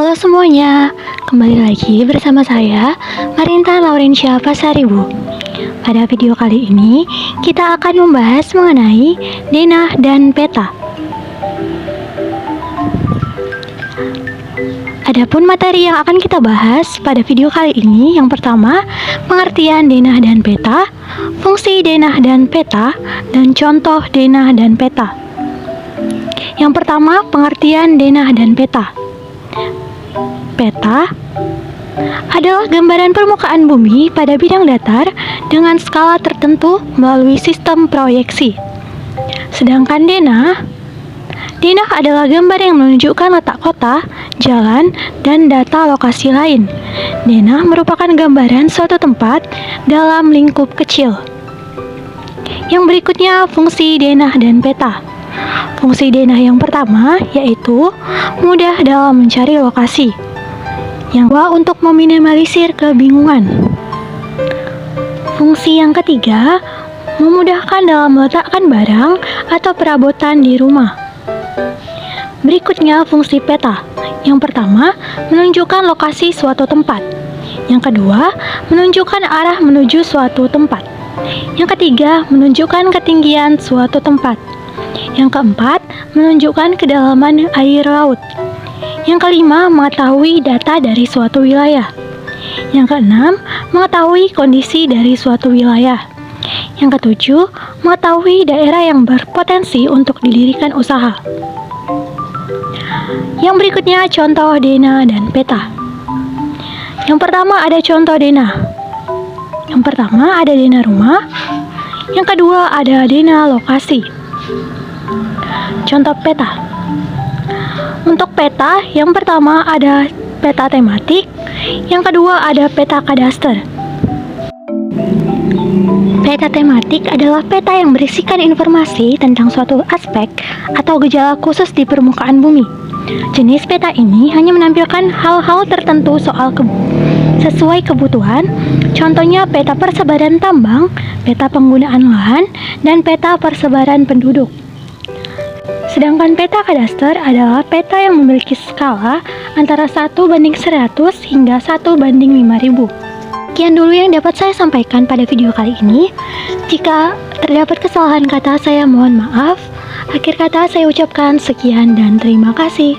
Halo semuanya, kembali lagi bersama saya, Marinta Laurencia Pasaribu. Pada video kali ini, kita akan membahas mengenai denah dan peta. Adapun materi yang akan kita bahas pada video kali ini, yang pertama, pengertian denah dan peta, fungsi denah dan peta, dan contoh denah dan peta. Yang pertama, pengertian denah dan peta. Peta adalah gambaran permukaan bumi pada bidang datar dengan skala tertentu melalui sistem proyeksi. Sedangkan denah adalah gambar yang menunjukkan letak kota, jalan, dan data lokasi lain. Denah merupakan gambaran suatu tempat dalam lingkup kecil. Yang berikutnya, fungsi denah dan peta. Fungsi denah yang pertama yaitu mudah dalam mencari lokasi. Yang kedua, untuk meminimalisir kebingungan. Fungsi yang ketiga, memudahkan dalam meletakkan barang atau perabotan di rumah. Berikutnya, fungsi peta. Yang pertama, menunjukkan lokasi suatu tempat. Yang kedua, menunjukkan arah menuju suatu tempat. Yang ketiga, menunjukkan ketinggian suatu tempat. Yang keempat, menunjukkan kedalaman air laut. Yang kelima, mengetahui data dari suatu wilayah. Yang keenam, mengetahui kondisi dari suatu wilayah. Yang ketujuh, mengetahui daerah yang berpotensi untuk didirikan usaha. Yang berikutnya, contoh denah dan peta. Yang pertama ada contoh denah. Yang pertama ada denah rumah. Yang kedua ada denah lokasi. Contoh peta. Untuk peta, yang pertama ada peta tematik, yang kedua ada peta kadaster. Peta tematik adalah peta yang berisikan informasi tentang suatu aspek atau gejala khusus di permukaan bumi. Jenis peta ini hanya menampilkan hal-hal tertentu sesuai kebutuhan, contohnya peta persebaran tambang, peta penggunaan lahan, dan peta persebaran penduduk. Sedangkan peta kadaster adalah peta yang memiliki skala antara 1:100 hingga 1:5000. Sekian dulu yang dapat saya sampaikan pada video kali ini. Jika terdapat kesalahan kata, saya mohon maaf. Akhir kata saya ucapkan sekian dan terima kasih.